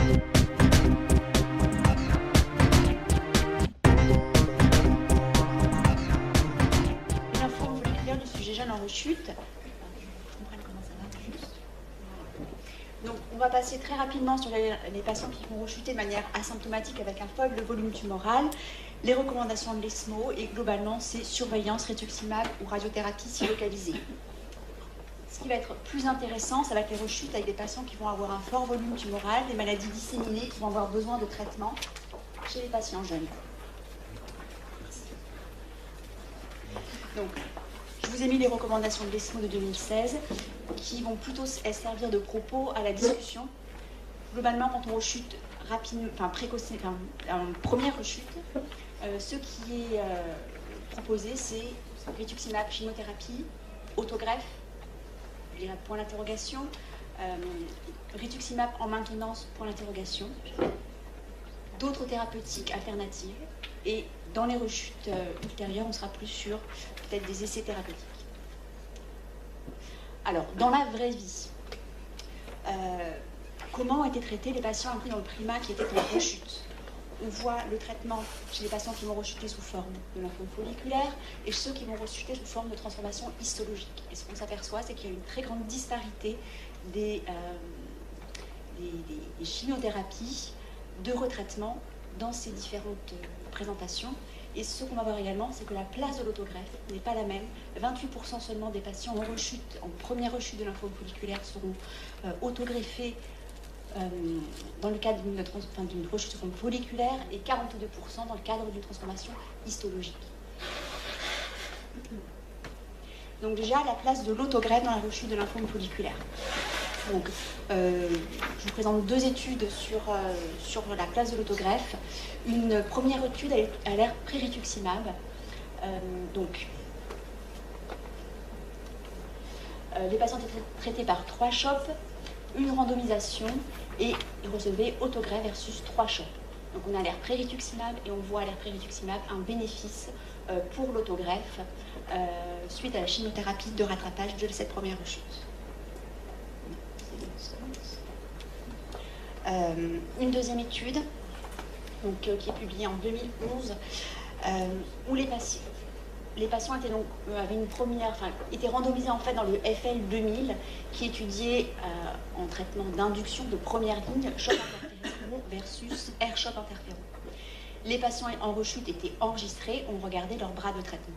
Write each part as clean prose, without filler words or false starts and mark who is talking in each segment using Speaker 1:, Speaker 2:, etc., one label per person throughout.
Speaker 1: Une info moléculaire du sujet jeune en rechute. Donc, on va passer très rapidement sur les patients qui vont rechuter de manière asymptomatique avec un faible volume tumoral, les recommandations de l'ESMO et globalement, c'est surveillance, rituximab ou radiothérapie si localisée. Ce qui va être plus intéressant, ça va être les rechutes avec des patients qui vont avoir un fort volume tumoral, des maladies disséminées qui vont avoir besoin de traitement chez les patients jeunes. Donc, je vous ai mis les recommandations de l'ESMO de 2016 qui vont plutôt servir de propos à la discussion. Globalement, quand on rechute rapidement, en première rechute, ce qui est proposé, c'est rituximab, chimiothérapie, autogreffe, point d'interrogation, rituximab en maintenance, point d'interrogation, d'autres thérapeutiques alternatives, et dans les rechutes ultérieures, on sera plus sur peut-être des essais thérapeutiques. Alors, dans la vraie vie, comment ont été traités les patients inclus dans le PRIMA qui étaient en rechute? On voit le traitement chez les patients qui vont rechuter sous forme de lymphome folliculaire et ceux qui vont rechuter sous forme de transformation histologique. Et ce qu'on s'aperçoit, c'est qu'il y a une très grande disparité des chimiothérapies de retraitement dans ces différentes présentations. Et ce qu'on va voir également, c'est que la place de l'autogreffe n'est pas la même. 28% seulement des patients en rechute, en première rechute de lymphome folliculaire seront autogreffés dans le cadre d'une rechute sous forme folliculaire et 42% dans le cadre d'une transformation histologique. Donc déjà, la place de l'autogreffe dans la rechute de lymphome folliculaire. Donc, je vous présente deux études sur la place de l'autogreffe. Une première étude a l'air pré-rituximab. Les patients étaient traités par 3 CHOP, une randomisation, et ils recevaient autogreffe versus 3 CHOP. Donc on a l'air pré-rituximab et on voit à l'air pré-rituximab un bénéfice pour l'autogreffe suite à la chimiothérapie de rattrapage de cette première rechute. Une deuxième étude qui est publiée en 2011 où les patients étaient randomisés en fait dans le FL 2000 qui étudiait en traitement d'induction de première ligne CHOP interféron versus R-CHOP interféron. Les patients en rechute étaient enregistrés, on regardait leur bras de traitement.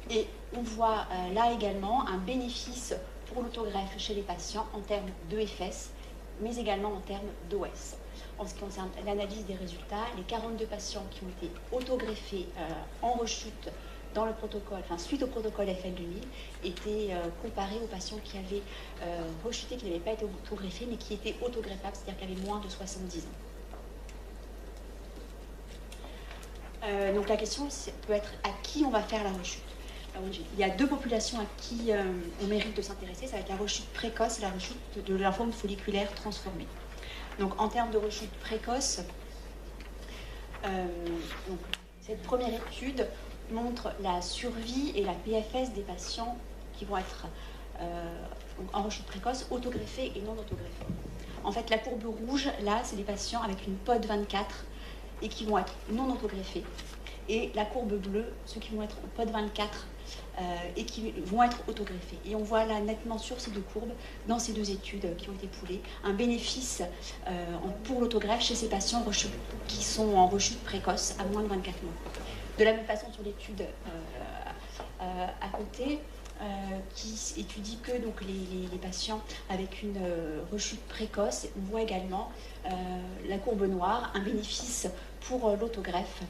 Speaker 1: Et on voit là également un bénéfice pour l'autogreffe chez les patients en termes d'EFS, mais également en termes d'OS. En ce qui concerne l'analyse des résultats, les 42 patients qui ont été autogreffés en rechute dans le protocole, suite au protocole FL 2000, étaient comparés aux patients qui avaient rechuté, qui n'avaient pas été autogreffés, mais qui étaient autogreffables, c'est-à-dire qui avaient moins de 70 ans. Donc la question peut être à qui on va faire la rechute. Il y a deux populations à qui on mérite de s'intéresser, ça va être la rechute précoce et la rechute de lymphome folliculaire transformé. Donc en termes de rechute précoce, cette première étude montre la survie et la PFS des patients qui vont être en rechute précoce, autogreffés et non autogreffés. En fait, la courbe rouge, là, c'est les patients avec une POD 24 et qui vont être non autogreffés. Et la courbe bleue, ceux qui vont être en POD 24 et qui vont être autogreffés. Et on voit là nettement sur ces deux courbes, dans ces deux études qui ont été poolées, un bénéfice pour l'autogreffe chez ces patients qui sont en rechute précoce à moins de 24 mois. De la même façon sur l'étude à côté, qui étudie que donc, les patients avec une rechute précoce, on voit également la courbe noire, un bénéfice pour l'autogreffe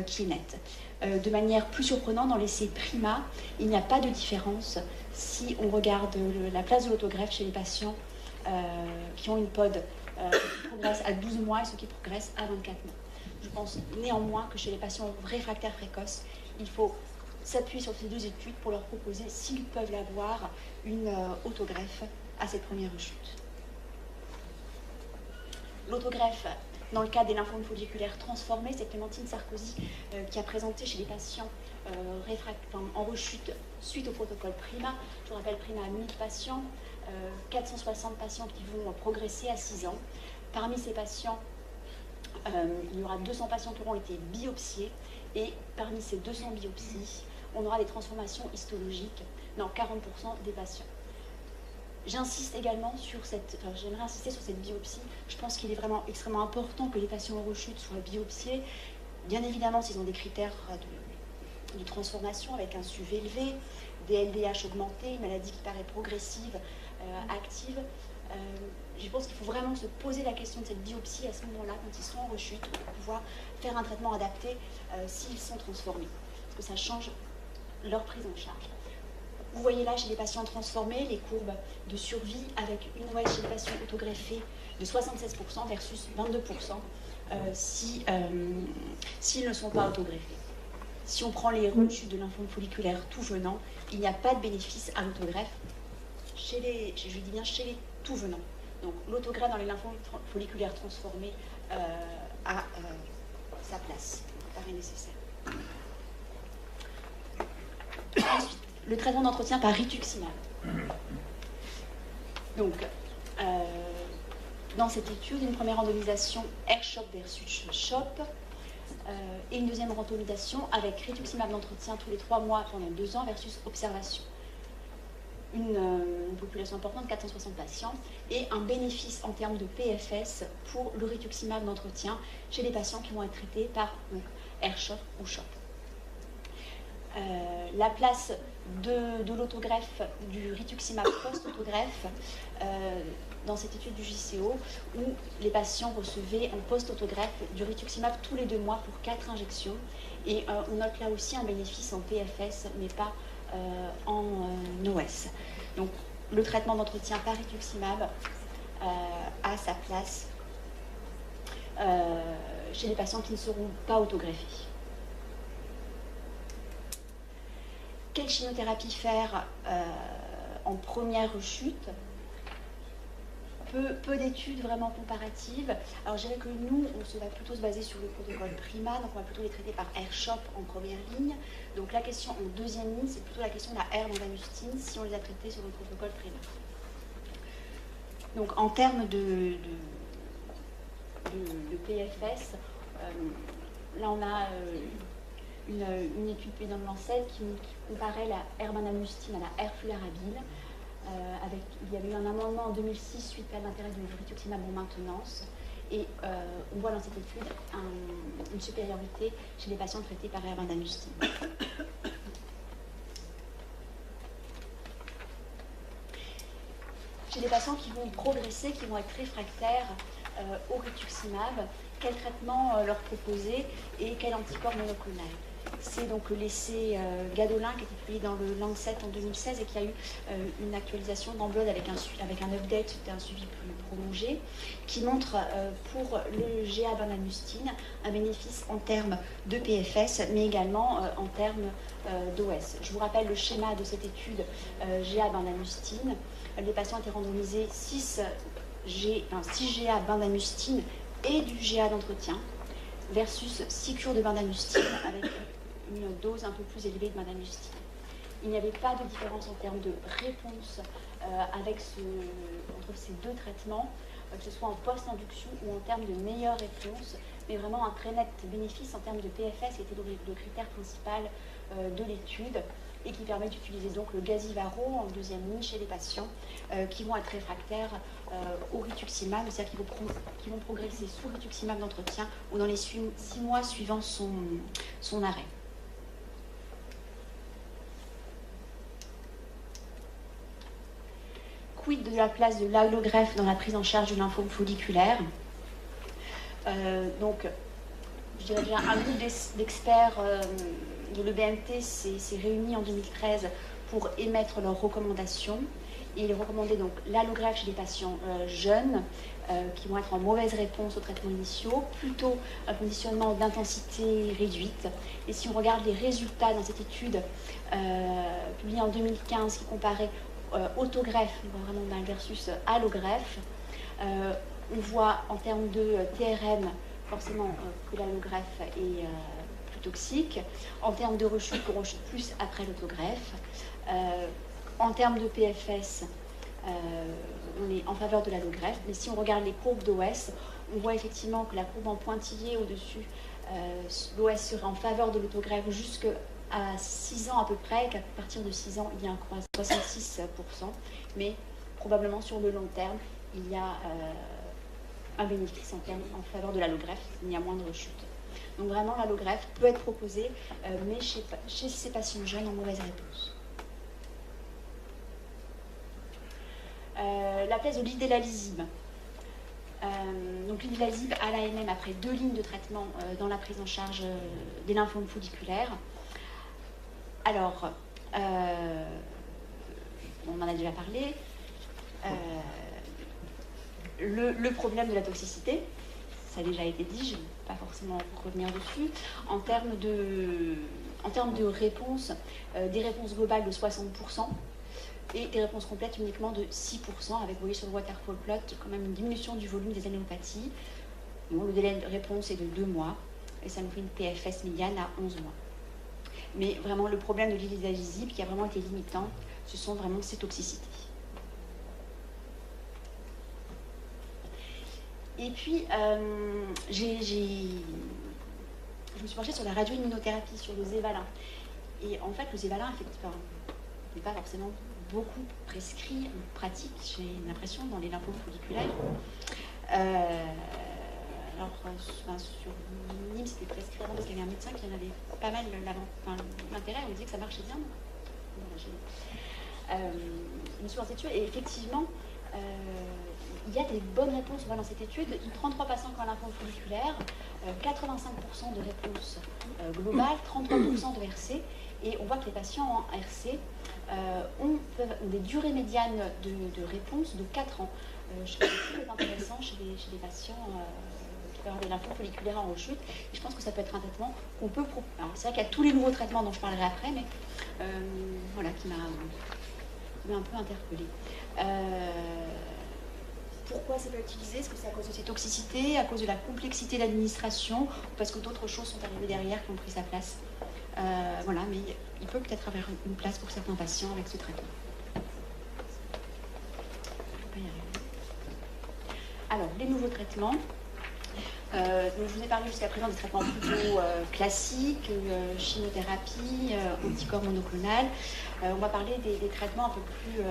Speaker 1: qui est net. De manière plus surprenante, dans l'essai PRIMA, il n'y a pas de différence si on regarde la place de l'autogreffe chez les patients qui ont une POD qui progresse à 12 mois et ceux qui progressent à 24 mois. Je pense néanmoins que chez les patients réfractaires précoces, il faut s'appuyer sur ces deux études pour leur proposer, s'ils peuvent l'avoir, une autogreffe à cette première rechute. L'autogreffe, dans le cas des lymphomes folliculaires transformés, c'est Clémentine Sarkozy qui a présenté chez les patients en rechute suite au protocole PRIMA. Je vous rappelle, PRIMA a 1000 patients 460 patients qui vont progresser à 6 ans. Parmi ces patients, il y aura 200 patients qui auront été biopsiés, et parmi ces 200 biopsies, on aura des transformations histologiques dans 40% des patients. J'insiste également sur j'aimerais insister sur cette biopsie. Je pense qu'il est vraiment extrêmement important que les patients en rechute soient biopsiés. Bien évidemment, s'ils ont des critères de transformation avec un SUV élevé, des LDH augmentés, une maladie qui paraît progressive, active. Je pense qu'il faut vraiment se poser la question de cette biopsie à ce moment-là, quand ils sont en rechute, pour pouvoir faire un traitement adapté s'ils sont transformés. Parce que ça change leur prise en charge. Vous voyez là, chez les patients transformés, les courbes de survie avec une OS chez les patients autogreffés de 76% versus 22% s'ils ne sont pas autogreffés. Si on prend les rechutes de lymphome folliculaire tout venant, il n'y a pas de bénéfice à l'autogreffe chez les tout venants. Donc l'autogreffe dans les lymphomes folliculaires transformés a sa place, paraît nécessaire. Ensuite, le traitement d'entretien par rituximab. Donc, dans cette étude, une première randomisation AirCHOP versus CHOP, et une deuxième randomisation avec rituximab d'entretien tous les 3 mois pendant 2 ans versus observation. Une population importante, 460 patients, et un bénéfice en termes de PFS pour le rituximab d'entretien chez les patients qui vont être traités par AirCHOP ou CHOP. La place de l'autogreffe, du rituximab post-autogreffe, dans cette étude du JCO, où les patients recevaient en post-autogreffe du rituximab tous les 2 mois pour 4 injections. Et on note là aussi un bénéfice en PFS, mais pas en OS. Donc le traitement d'entretien par rituximab a sa place chez les patients qui ne seront pas autogreffés. Quelle chimiothérapie faire en première rechute? Peu d'études vraiment comparatives. Alors je dirais que nous, on va plutôt se baser sur le protocole PRIMA, donc on va plutôt les traiter par AirCHOP en première ligne. Donc la question en deuxième ligne, c'est plutôt la question de la R-bendamustine si on les a traités sur le protocole PRIMA. Donc en termes de PFS, là on a une étude dans le Lancet qui comparait la R-bendamustine à la R-fludarabine. Il y avait eu un amendement en 2006 suite à l'intérêt du rituximab en maintenance, et on voit dans cette étude une supériorité chez les patients traités par R-bendamustine. Chez les patients qui vont progresser, qui vont être réfractaires au rituximab, quel traitement leur proposer et quel anticorps monoclonal? C'est donc l'essai Gadolin qui a été publié dans le Lancet en 2016 et qui a eu une actualisation d'Emblood avec un update, un suivi plus prolongé, qui montre pour le GA-bendamustine un bénéfice en termes de PFS, mais également en termes d'OS. Je vous rappelle le schéma de cette étude GA-bendamustine. Les patients étaient randomisés 6 GA-bendamustine et du GA d'entretien versus 6 cures de bendamustine avec une dose un peu plus élevée de bendamustine. Il n'y avait pas de différence en termes de réponse entre ces deux traitements, que ce soit en post-induction ou en termes de meilleure réponse, mais vraiment un très net bénéfice en termes de PFS qui était le critère principal de l'étude et qui permet d'utiliser donc le Gazivaro en deuxième ligne chez les patients qui vont être réfractaires au rituximab, c'est-à-dire qui vont progresser sous rituximab d'entretien ou dans les 6 mois suivant son arrêt. Quid de la place de l'allogreffe dans la prise en charge du lymphome folliculaire? Donc, je dirais bien un groupe d'experts de l'EBMT s'est réuni en 2013 pour émettre leurs recommandations. Et ils recommandaient donc l'allogreffe chez les patients jeunes qui vont être en mauvaise réponse aux traitements initiaux, plutôt un conditionnement d'intensité réduite. Et si on regarde les résultats dans cette étude publiée en 2015 qui comparait autogreffe, vraiment mal, versus allogreffe, on voit en termes de TRM forcément que l'allogreffe est plus toxique. En termes de rechute, qu'on rechute plus après l'autogreffe. En termes de PFS, on est en faveur de l'allogreffe. Mais si on regarde les courbes d'OS, on voit effectivement que la courbe en pointillé au-dessus, l'OS serait en faveur de l'autogreffe jusqu'à 6 ans à peu près, et qu'à partir de 6 ans, il y a un croissant de 66%. Mais probablement sur le long terme, il y a un bénéfice en faveur de l'allogreffe, il y a moindre chute. Donc vraiment, l'allogreffe peut être proposée, mais chez ces patients jeunes en mauvaise réponse. La place de l'idéalisme. Donc l'idéalisme à l'AMM après 2 lignes de traitement dans la prise en charge des lymphomes folliculaires. Alors, on en a déjà parlé. Le problème de la toxicité, ça a déjà été dit, je ne vais pas forcément revenir dessus. En termes de réponses, des réponses globales de 60%, et des réponses complètes uniquement de 6%, avec, vous voyez sur le waterfall plot, quand même une diminution du volume des anémopathies. Bon, le délai de réponse est de 2 mois, et ça nous fait une PFS médiane à 11 mois. Mais vraiment, le problème de l'idéalisme qui a vraiment été limitant, ce sont vraiment ces toxicités. Et puis, je me suis penchée sur la radioimmunothérapie, sur le Zevalin. Et en fait, le Zevalin, effectivement, n'est pas forcément beaucoup prescrit en pratique, j'ai l'impression, dans les lymphomes folliculaires. Alors, sur Nîmes, c'était prescrit avant parce qu'il y avait un médecin qui en avait pas mal l'intérêt, on me disait que ça marchait bien. Je me suis lancée dessus et effectivement, il y a des bonnes réponses dans cette étude. 33 patients qui ont un lymphome folliculaire, 85% de réponses globales, 33% de RC. Et on voit que les patients en RC ont des durées médianes de réponse de 4 ans. Je trouve que c'est très intéressant chez les patients qui peuvent avoir des lymphomes folliculaires en rechute. Et je pense que ça peut être un traitement qu'on peut proposer. C'est vrai qu'il y a tous les nouveaux traitements dont je parlerai après, mais voilà, qui m'a un peu interpellée. Pourquoi c'est pas utilisé? Est-ce que c'est à cause de ses toxicités, à cause de la complexité d'administration, ou parce que d'autres choses sont arrivées derrière qui ont pris sa place? Voilà, mais il peut peut-être avoir une place pour certains patients avec ce traitement. Je vais pas y arriver. Alors, les nouveaux traitements. Donc je vous ai parlé jusqu'à présent des traitements plutôt classiques, chimiothérapie, anticorps monoclonal. On va parler des traitements un peu plus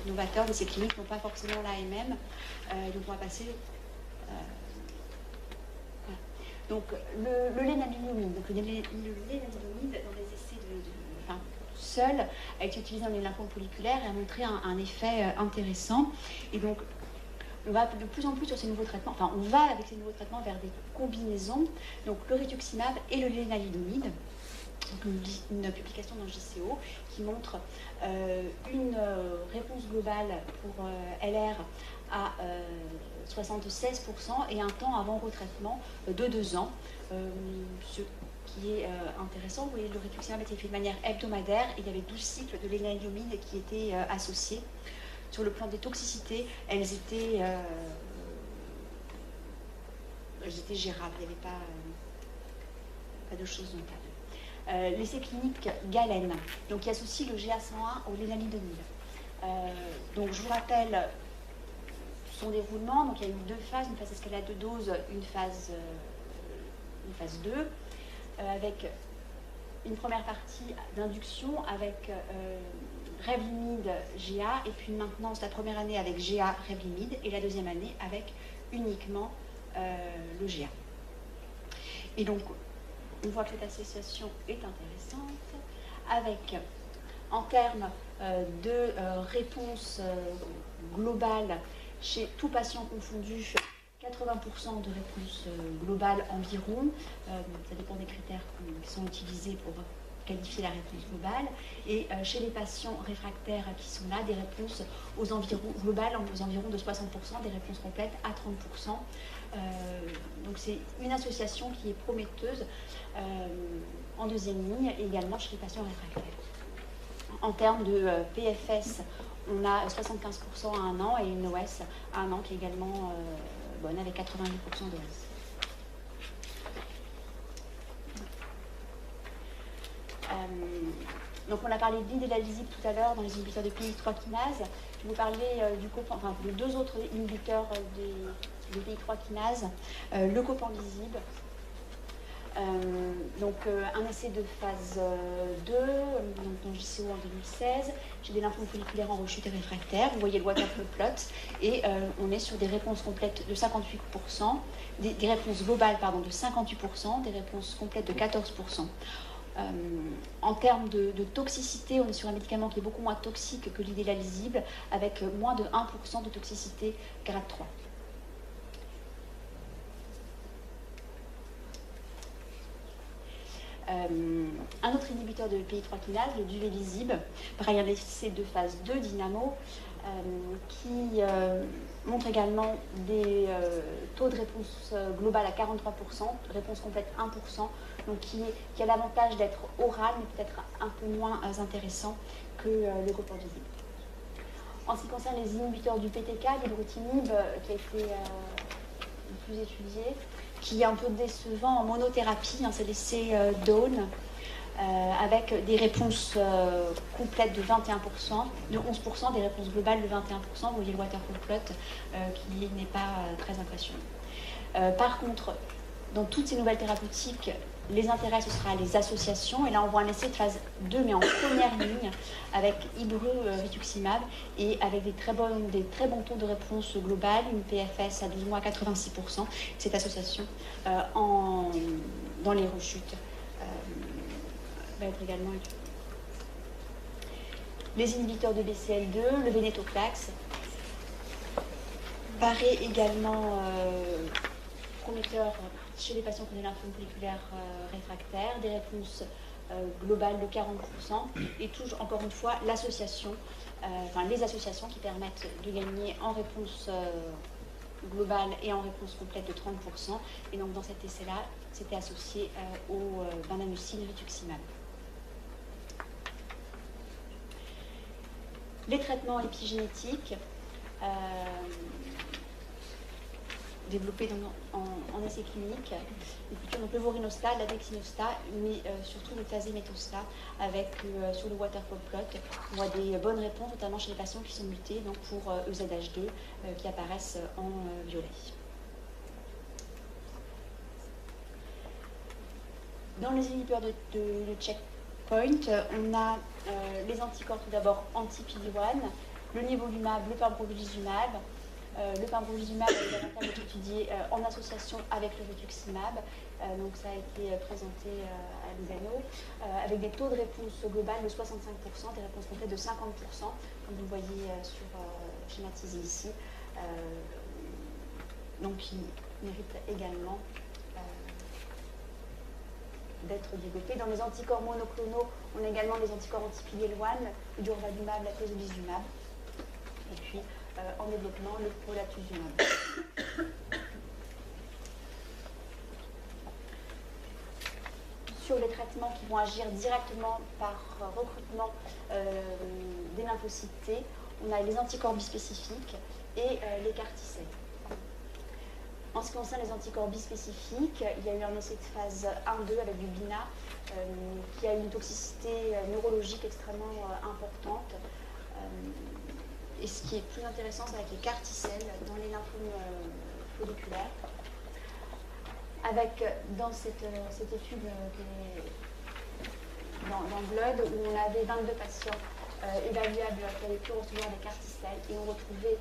Speaker 1: novateurs, d'essais cliniques, non pas forcément l'AMM. Donc on va passer... voilà. Donc le lénaludomide. Donc le lénaludomide, dans les essais seul, a été utilisé dans les lymphomes folliculaires et a montré un effet intéressant. Et donc on va de plus en plus sur ces nouveaux traitements, on va avec ces nouveaux traitements vers des combinaisons, donc le rituximab et le lénaludomide. Donc une publication dans JCO qui montre une réponse globale pour LR à 76% et un temps avant retraitement de 2 ans. Ce qui est intéressant, vous voyez, le rituximab a été fait de manière hebdomadaire et il y avait 12 cycles de lénaludomide qui étaient associés. Sur le plan des toxicités, elles étaient gérables, il n'y avait pas de choses notables. L'essai clinique Galen, donc qui associe le GA101 au lénaludomide. Donc je vous rappelle son déroulement. Donc il y a eu 2 phases, une phase escalade de dose, une phase 2, avec une première partie d'induction avec Revlimid, GA, et puis maintenant la première année avec GA, Revlimid, et la deuxième année avec uniquement le GA. Et donc, on voit que cette association est intéressante, avec, en termes de réponse globale chez tout patient confondu, 80% de réponse globale environ. Ça dépend des critères qui sont utilisés pour qualifier la réponse globale. Et chez les patients réfractaires qui sont là, des réponses aux environs globales, aux environs de 60%, des réponses complètes à 30%. Donc c'est une association qui est prometteuse en deuxième ligne et également chez les patients réfractaires. En termes de PFS, on a 75% à 1 an et une OS à 1 an qui est également bonne avec 88% d'OS. Donc on a parlé de l'idéalisib tout à l'heure dans les inhibiteurs de PI3 kinase. Je vais vous parler de deux autres inhibiteurs de PI3 kinase, le copanlisib. Un essai de phase 2, dans JCO en 2016, j'ai des lymphomes folliculaires en rechute et réfractaires, vous voyez le waterfall plot, et on est sur des réponses complètes de 58%, des réponses globales de 58%, des réponses complètes de 14%. En termes de toxicité, on est sur un médicament qui est beaucoup moins toxique que l'idéalisib, avec moins de 1% de toxicité grade 3. Un autre inhibiteur de PI3 kinase, le duvelisib, pareil, un essai de phase 2 dynamo, qui montre également des taux de réponse globale à 43%, réponse complète 1%, donc qui a l'avantage d'être oral, mais peut-être un peu moins intéressant que le copanlisib. En ce qui concerne les inhibiteurs du PTK, l'ibrutinib, qui a été le plus étudié, qui est un peu décevant en monothérapie, c'est l'essai Dawn, avec des réponses complètes de 21%, de 11%, des réponses globales de 21%, vous voyez le waterfall plot, qui n'est pas très impressionnant. Par contre, dans toutes ces nouvelles thérapeutiques, les intérêts, ce sera les associations, et là on voit un essai de phase 2, mais en première ligne, avec ibru-rituximab, et avec des très bons taux de réponse globale, une PFS à 12 mois à 86%, cette association dans les rechutes va être également étudiée. Les inhibiteurs de BCL2, le vénétoclax, paraît également prometteur chez les patients qui ont des lymphomes folliculaires réfractaires, des réponses globales de 40%, et toujours, encore une fois, l'association, les associations qui permettent de gagner en réponse globale et en réponse complète de 30%, et donc dans cet essai-là, c'était associé au bendamustine rituximab. Les traitements épigénétiques, développés en essai clinique, donc le vorinostat, la dexinostat, mais surtout le tazemetostat, avec sur le waterfall plot, on voit des bonnes réponses, notamment chez les patients qui sont mutés, donc pour EZH2, qui apparaissent en violet. Dans les inhibiteurs de checkpoint, on a les anticorps tout d'abord anti-PD-1, le nivolumab, le pembrolizumab. Le pembrolizumab a l'avantage d'être étudié en association avec le rituximab, donc ça a été présenté à Lugano, avec des taux de réponse globale de 65%, des réponses complètes de 50%, comme vous le voyez schématisé ici, donc qui mérite également d'être développé. Dans les anticorps monoclonaux, on a également les anticorps anti-PD-L1, le durvalumab, la tezolizumab, et puis en développement le polatuzumab. Sur les traitements qui vont agir directement par recrutement des lymphocytes T, on a les anticorps bispécifiques et les CAR-T-cells. En ce qui concerne les anticorps bispécifiques, il y a eu un essai de phase 1-2 avec du BINA qui a eu une toxicité neurologique extrêmement importante. Et ce qui est plus intéressant, c'est avec les CAR-T-cells dans les lymphomes folliculaires. Avec, dans cette étude dans Blood, où on avait 22 patients évaluables qui avaient pu recevoir des CAR-T-cells, et on retrouvait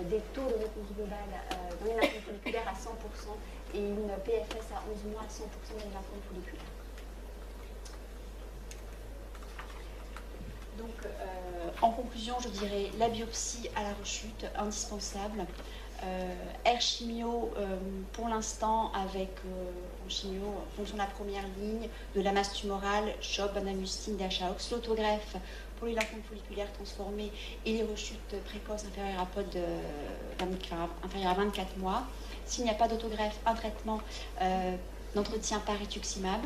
Speaker 1: des taux de réponse globale dans les lymphomes folliculaires à 100% et une PFS à 11 mois à 100% dans les lymphomes folliculaires. Donc, en conclusion, je dirais la biopsie à la rechute, indispensable. Air-chimio, pour l'instant, avec en chimio, en fonction de la première ligne, de la masse tumorale, CHOP, bendamustine, DHAOX, l'autogreffe pour les lymphomes folliculaires transformés et les rechutes précoces inférieures à POD inférieures à 24 mois. S'il n'y a pas d'autogreffe, un traitement d'entretien par rituximab.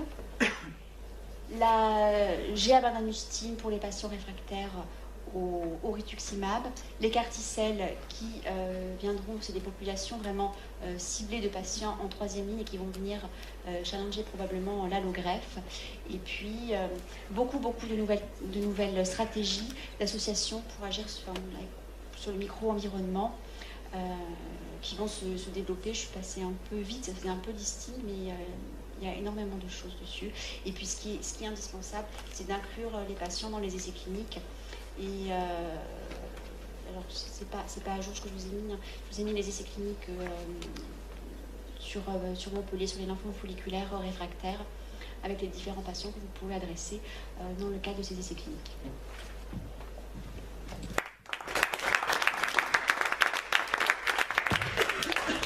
Speaker 1: La GA bendamustine pour les patients réfractaires au rituximab, les carticelles qui viendront, c'est des populations vraiment ciblées de patients en troisième ligne et qui vont venir challenger probablement l'allogreffe. Et puis beaucoup de nouvelles stratégies d'association pour agir sur le micro-environnement qui vont se développer. Je suis passée un peu vite, ça faisait un peu distille, mais il y a énormément de choses dessus. Et puis ce qui est indispensable, c'est d'inclure les patients dans les essais cliniques. Et alors c'est pas à jour ce que je vous ai mis. Hein. Je vous ai mis les essais cliniques sur Montpellier, sur les lymphomes folliculaires réfractaires, avec les différents patients que vous pouvez adresser dans le cadre de ces essais cliniques.